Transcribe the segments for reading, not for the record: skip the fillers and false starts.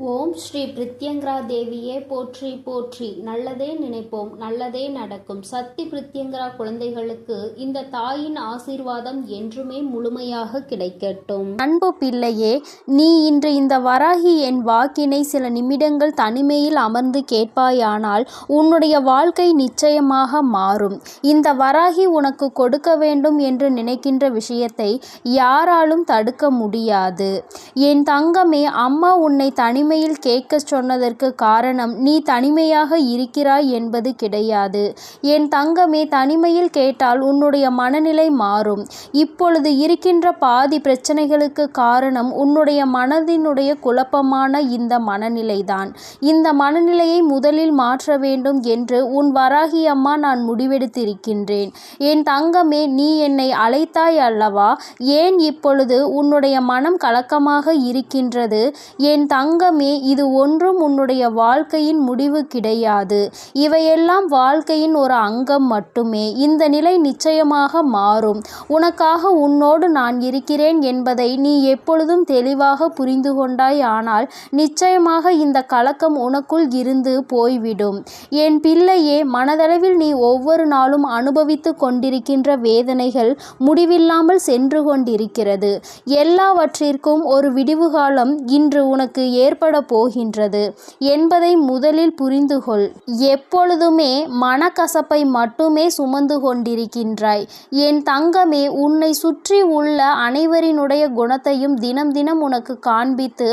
ஓம் ஸ்ரீ பிரித்யங்கரா தேவியே போற்றி போற்றி. நல்லதே நினைப்போம், நல்லதே நடக்கும். சக்தி பிரித்யங்கரா குழந்தைகளுக்கு இந்த தாயின் ஆசீர்வாதம் என்றுமே முழுமையாக கிடைக்கட்டும். அன்பு பிள்ளையே, நீ இன்று இந்த வராகி என் வாக்கினை சில நிமிடங்கள் தனிமையில் அமர்ந்து கேட்பாயானால் உன்னுடைய வாழ்க்கை நிச்சயமாக மாறும். இந்த வராகி உனக்கு கொடுக்க வேண்டும் என்று நினைக்கின்ற விஷயத்தை யாராலும் தடுக்க முடியாது. என் தங்கமே, அம்மா உன்னை தனிமையில் கேட்க சொன்னதற்கு காரணம் நீ தனிமையாக இருக்கிறாய் என்பது கிடையாது. என் தங்கமே, தனிமையில் கேட்டால் உன்னுடைய மனநிலை மாறும். இப்பொழுது இருக்கின்ற பாதி பிரச்சனைகளுக்கு காரணம் உன்னுடைய மனதினுடைய குழப்பமான இந்த மனநிலைதான். இந்த மனநிலையை முதலில் மாற்ற வேண்டும் என்று உன் வராகி அம்மா நான் முடிவெடுத்திருக்கின்றேன். என் தங்கமே, நீ என்னை அழைத்தாய் அல்லவா? ஏன் இப்பொழுது உன்னுடைய மனம் கலக்கமாக இருக்கின்றது? என் தங்கமே, இது ஒன்றும் உன்னுடைய வாழ்க்கையின் முடிவு கிடையாது. இவையெல்லாம் வாழ்க்கையின் ஒரு அங்கம் மட்டுமே. இந்த நிலை நிச்சயமாக மாறும். உனக்காக உன்னோடு நான் இருக்கிறேன் என்பதை நீ எப்பொழுதும் தெளிவாக புரிந்து கொண்டாய். ஆனால் நிச்சயமாக இந்த கலக்கம் உனக்குள் இருந்து போய்விடும். என் பிள்ளையே, மனதளவில் நீ ஒவ்வொரு நாளும் அனுபவித்து கொண்டிருக்கின்ற வேதனைகள் முடிவில்லாமல் சென்று கொண்டிருக்கிறது. எல்லாவற்றிற்கும் ஒரு விடிவு காலம் இன்று உனக்கு ஏற்பட போகின்றது என்பதை முதலில் புரிந்து கொள். எப்பொழுதுமே மனக்கசப்பை மட்டுமே சுமந்து கொண்டிருக்கின்றாய். என் தங்கமே, உன்னை சுற்றி உள்ள அனைவரினுடைய குணத்தையும் தினம் தினம் உனக்கு காண்பித்து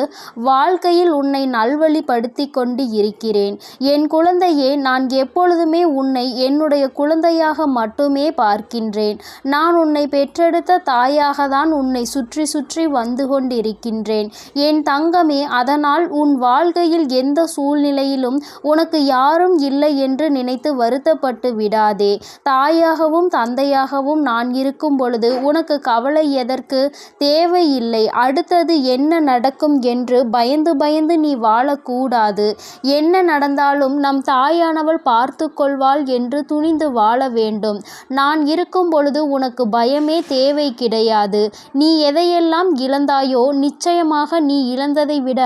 வாழ்க்கையில் உன்னை நல்வழிப்படுத்தி கொண்டு இருக்கிறேன். என் குழந்தையே, நான் எப்பொழுதுமே உன்னை என்னுடைய குழந்தையாக மட்டுமே பார்க்கின்றேன். நான் உன்னை பெற்றெடுத்த தாயாக தான் உன்னை சுற்றி சுற்றி வந்து கொண்டிருக்கின்றேன். என் தங்கமே, அதனால் உன் வாழ்க்கையில் எந்த சூழ்நிலையிலும் உனக்கு யாரும் இல்லை என்று நினைத்து வருத்தப்பட்டு விடாதே. தாயாகவும் தந்தையாகவும் நான் இருக்கும் பொழுது உனக்கு கவலை எதற்கு? தேவையில்லை. அடுத்தது என்ன நடக்கும் என்று பயந்து பயந்து நீ வாழக்கூடாது. என்ன நடந்தாலும் நம் தாயானவள் பார்த்து கொள்வாள் என்று துணிந்து வாழ வேண்டும். நான் இருக்கும் பொழுது உனக்கு பயமே தேவை கிடையாது. நீ எதையெல்லாம் இழந்தாயோ நிச்சயமாக நீ இழந்ததை விட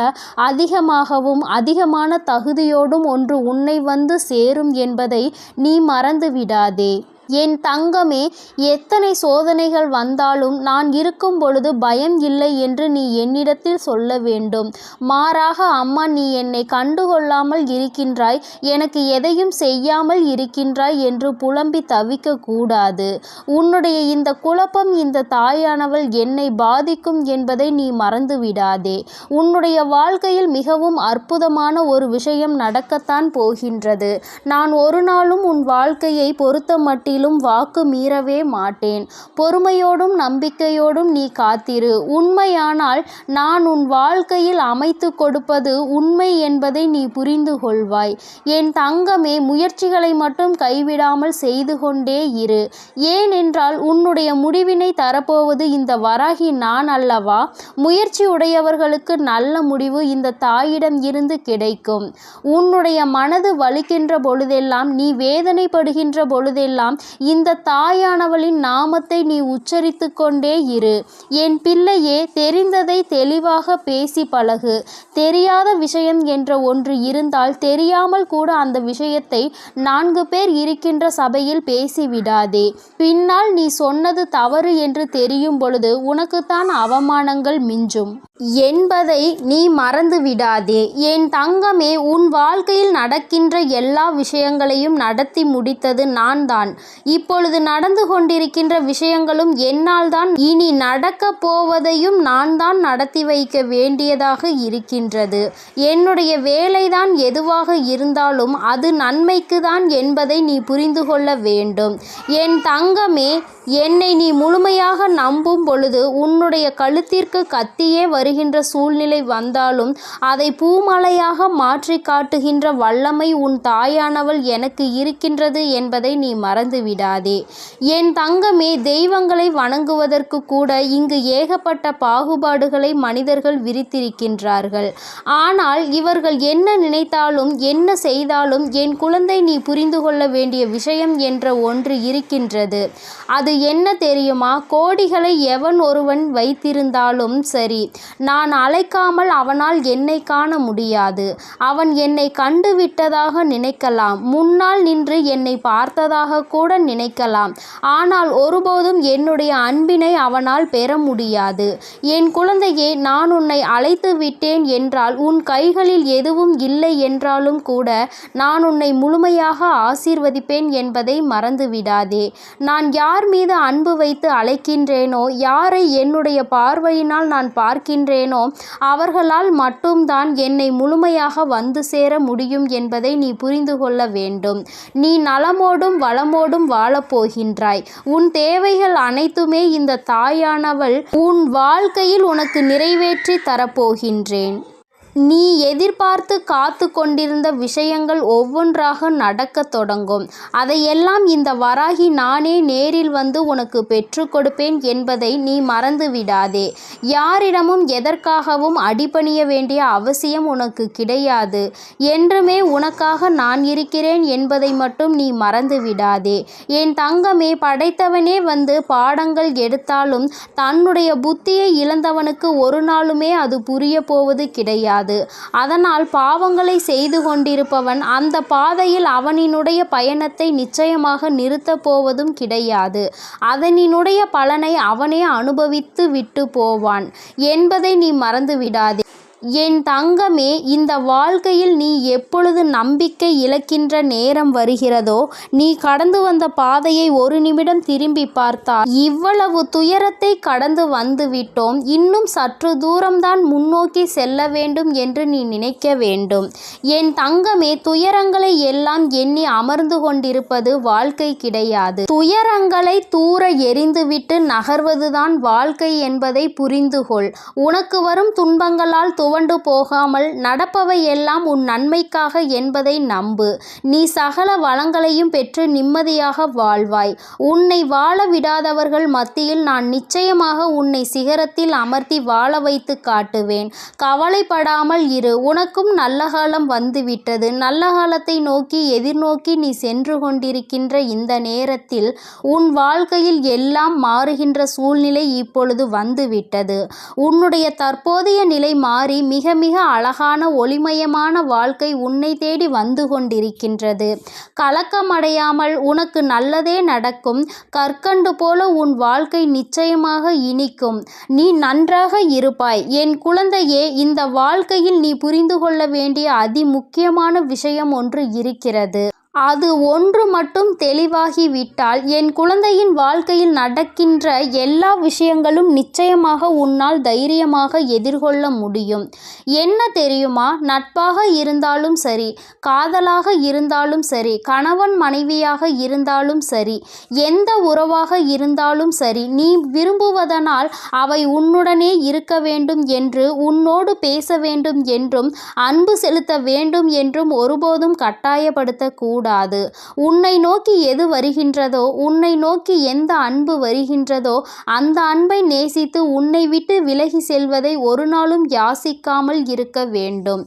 அதிகமான தகுதியோடும் ஒன்று உன்னை வந்து சேரும் என்பதை நீ மறந்து விடாதே. என் தங்கமே, எத்தனை சோதனைகள் வந்தாலும் நான் இருக்கும் பொழுது பயம் இல்லை என்று நீ என்னிடத்தில் சொல்ல வேண்டும். மாறாக, அம்மா நீ என்னை கண்டுகொள்ளாமல் இருக்கின்றாய், எனக்கு எதையும் செய்யாமல் இருக்கின்றாய் என்று புலம்பி தவிக்க கூடாது. உன்னுடைய இந்த குழப்பம் இந்த தாயானவள் என்னை பாதிக்கும் என்பதை நீ மறந்து விடாதே. உன்னுடைய வாழ்க்கையில் மிகவும் அற்புதமான ஒரு விஷயம் நடக்கத்தான் போகின்றது. நான் ஒரு நாளும் உன் வாழ்க்கையை பொறுத்த மட்டில் வாக்கு மீறவே மாட்டேன். பொறுமையோடும் நம்பிக்கையோடும் நீ காத்திரு. உண்மையானால் நான் உன் வாழ்க்கையில் அமைத்து கொடுப்பது உண்மை என்பதை நீ புரிந்து கொள்வாய். என் தங்கமே, முயற்சிகளை மட்டும் கைவிடாமல் செய்து கொண்டே இரு. ஏனென்றால் உன்னுடைய முடிவினை தரப்போவது இந்த வராகி நான் அல்லவா? முயற்சி உடையவர்களுக்கு நல்ல முடிவு இந்த தாயிடம் இருந்து கிடைக்கும். உன்னுடைய மனது வலிக்கின்ற பொழுதெல்லாம், நீ வேதனைப்படுகின்ற பொழுதெல்லாம் இந்த தாயானவளின் நாமத்தை நீ உச்சரித்து கொண்டே இரு. என் பிள்ளையே, தெரிந்ததை தெளிவாக பேசி பழகு. தெரியாத விஷயம் என்ற ஒன்று இருந்தால் தெரியாமல் கூட அந்த விஷயத்தை 4 பேர் இருக்கின்ற சபையில் பேசிவிடாதே. பின்னால் நீ சொன்னது தவறு என்று தெரியும் பொழுது உனக்குத்தான் அவமானங்கள் மிஞ்சும் என்பதை நீ மறந்து விடாதே. என் தங்கமே, உன் வாழ்க்கையில் நடக்கின்ற எல்லா விஷயங்களையும் நடத்தி முடித்தது நான் தான். இப்பொழுது நடந்து கொண்டிருக்கின்ற விஷயங்களும் என்னால் தான். இனி நடக்க போவதையும் நான் தான் நடத்தி வைக்க வேண்டியதாக இருக்கின்றது. என்னுடைய வேலைதான் எதுவாக இருந்தாலும் அது நன்மைக்கு தான் என்பதை நீ புரிந்து கொள்ள வேண்டும். என் தங்கமே, என்னை நீ முழுமையாக நம்பும் பொழுது உன்னுடைய கழுத்திற்கு கத்தியே வருகின்ற சூழ்நிலை வந்தாலும் அதை பூமலையாக மாற்றி காட்டுகின்ற வல்லமை உன் தாயானவள் எனக்கு இருக்கின்றது என்பதை நீ மறந்து விடாதே. என் தங்கமே, தெய்வங்களை வணங்குவதற்கு கூட இங்கு ஏகப்பட்ட பாகுபாடுகளை மனிதர்கள் விரித்திருக்கின்றார்கள். ஆனால் இவர்கள் என்ன நினைத்தாலும் என்ன செய்தாலும் என் குழந்தை, நீ புரிந்து கொள்ள வேண்டிய விஷயம் என்ற ஒன்று இருக்கின்றது. அது என்ன தெரியுமா? கோடிகளை எவன் ஒருவன் வைத்திருந்தாலும் சரி, நான் அழைக்காமல் அவனால் என்னை காண முடியாது. அவன் என்னை கண்டுவிட்டதாக நினைக்கலாம், முன்னால் நின்று என்னை பார்த்ததாக கூட நினைக்கலாம். ஆனால் ஒருபோதும் என்னுடைய அன்பினை அவனால் பெற முடியாது. என் குழந்தையே, நான் உன்னை அழைத்து விட்டேன் என்றால், உன் கைகளில் எதுவும் இல்லை என்றாலும் கூட நான் உன்னை முழுமையாக ஆசீர்வதிப்பேன் என்பதை மறந்துவிடாதே. நான் யார் மீது அன்பு வைத்து அழைக்கின்றேனோ, யாரை என்னுடைய பார்வையினால் நான் பார்க்கின்றேனோ, அவர்களால் மட்டும்தான் என்னை முழுமையாக வந்து சேர முடியும் என்பதை நீ புரிந்து கொள்ள வேண்டும். நீ நலமோடும் வளமோடும் வாழப்போகின்றாய். உன் தேவைகள் அனைத்துமே இந்த தாயானவள் உன் வாழ்க்கையில் உனக்கு நிறைவேற்றி தரப்போகின்றேன். நீ எதிர்பார்த்து காத்து கொண்டிருந்த விஷயங்கள் ஒவ்வொன்றாக நடக்கத் தொடங்கும். அதையெல்லாம் இந்த வராகி நானே நேரில் வந்து உனக்கு பெற்று கொடுப்பேன் என்பதை நீ மறந்து விடாதே. யாரிடமும் எதற்காகவும் அடிபணிய வேண்டிய அவசியம் உனக்கு கிடையாது. என்றுமே உனக்காக நான் இருக்கிறேன் என்பதை மட்டும் நீ மறந்து விடாதே. என் தங்கமே, படைத்தவனே வந்து பாடங்கள் எடுத்தாலும் தன்னுடைய புத்தியை இழந்தவனுக்கு ஒரு நாளுமே அது புரிய போவது கிடையாது. அதனால் பாவங்களை செய்து கொண்டிருப்பவன் அந்த பாதையில் அவனினுடைய பயணத்தை நிச்சயமாக நிறுத்தப் போவதும் கிடையாது. அதனினுடைய பலனை அவனே அனுபவித்து விட்டு போவான் என்பதை நீ மறந்து விடாதே. என் தங்கமே, இந்த வாழ்க்கையில் நீ எப்பொழுது நம்பிக்கை இழக்கின்ற நேரம் வருகிறதோ, நீ கடந்து வந்த பாதையை ஒரு நிமிடம் திரும்பி பார்த்தால், இவ்வளவு துயரத்தை கடந்து வந்து விட்டோம், இன்னும் சற்று தூரம்தான் முன்னோக்கி செல்ல வேண்டும் என்று நீ நினைக்க வேண்டும். என் தங்கமே, துயரங்களை எல்லாம் எண்ணி அமர்ந்து கொண்டிருப்பது வாழ்க்கை கிடையாது. துயரங்களை தூர எறிந்துவிட்டு நகர்வதுதான் வாழ்க்கை என்பதை புரிந்து கொள். உனக்கு வரும் துன்பங்களால் துவண்டு போகாமல் நடப்பவை எல்லாம் உன் நன்மைக்காக என்பதை நம்பு. நீ சகல வளங்களையும் பெற்று நிம்மதியாக வாழ்வாய். உன்னை வாழ விடாதவர்கள் மத்தியில் நான் நிச்சயமாக உன்னை சிகரத்தில் அமர்த்தி வாழ வைத்து காட்டுவேன். கவலைப்படாமல் இரு. உனக்கும் நல்ல காலம் வந்துவிட்டது. நல்ல காலத்தை நோக்கி எதிர்நோக்கி நீ சென்று கொண்டிருக்கின்ற இந்த நேரத்தில் உன் வாழ்க்கையில் எல்லாம் மாறுகின்ற சூழ்நிலை இப்பொழுது வந்துவிட்டது. உன்னுடைய தற்போதைய நிலை மாறி மிக மிக அழகான ஒளிமயமான வாழ்க்கை உன்னை தேடி வந்து கொண்டிருக்கின்றது. கலக்கமடையாமல், உனக்கு நல்லதே நடக்கும். கற்கண்டு போல உன் வாழ்க்கை நிச்சயமாக இனிக்கும். நீ நன்றாக இருப்பாய். என் குழந்தையே, இந்த வாழ்க்கையில் நீ புரிந்து கொள்ள வேண்டிய அதி முக்கியமான விஷயம் ஒன்று இருக்கிறது. அது ஒன்று மட்டும் தெளிவாகிவிட்டால், என் குழந்தையின் வாழ்க்கையில் நடக்கின்ற எல்லா விஷயங்களும் நிச்சயமாக உன்னால் தைரியமாக எதிர்கொள்ள முடியும். என்ன தெரியுமா? நட்பாக இருந்தாலும் சரி, காதலாக இருந்தாலும் சரி, கணவன் மனைவியாக இருந்தாலும் சரி, எந்த உறவாக இருந்தாலும் சரி, நீ விரும்புவதனால் அவை உன்னுடனே இருக்க வேண்டும் என்று, உன்னோடு பேச வேண்டும் என்றும், அன்பு செலுத்த வேண்டும் என்றும் ஒருபோதும் கட்டாயப்படுத்தக்கூடாது. உன்னை நோக்கி எது வருகின்றதோ, உன்னை நோக்கி எந்த அன்பு வருகின்றதோ, அந்த அன்பை நேசித்து உன்னை விட்டு விலகி செல்வதை ஒரு நாளும் யாசிக்காமல் இருக்க வேண்டும்.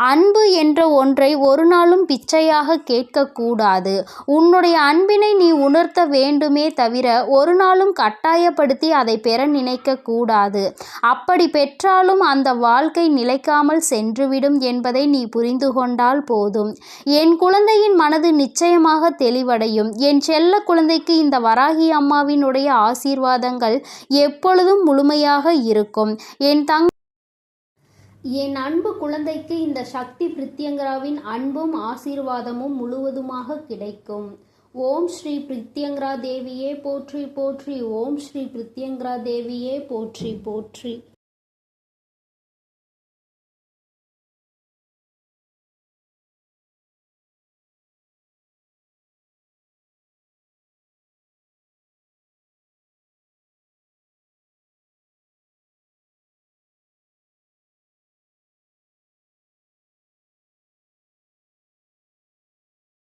அன்பு என்ற ஒன்றை ஒரு நாளும் பிச்சையாக கேட்கக்கூடாது. உன்னுடைய அன்பினை நீ உணர்த்த வேண்டுமே தவிர ஒரு நாளும் கட்டாயப்படுத்தி அதை பெற நினைக்க கூடாது. அப்படி பெற்றாலும் அந்த வாழ்க்கை நிலைக்காமல் சென்றுவிடும் என்பதை நீ புரிந்து கொண்டால் போதும். என் குழந்தையின் மனது நிச்சயமாக தெளிவடையும். என் செல்ல குழந்தைக்கு இந்த வராகி அம்மாவினுடைய ஆசீர்வாதங்கள் எப்பொழுதும் முழுமையாக இருக்கும். என் அன்பு குழந்தைக்கு இந்த சக்தி பிரித்யங்கராவின் அன்பும் ஆசீர்வாதமும் முழுவதுமாக கிடைக்கும். ஓம் ஸ்ரீ பிரித்யங்கரா தேவியே போற்றி போற்றி. ஓம் ஸ்ரீ பிரித்யங்கரா தேவியே போற்றி போற்றி.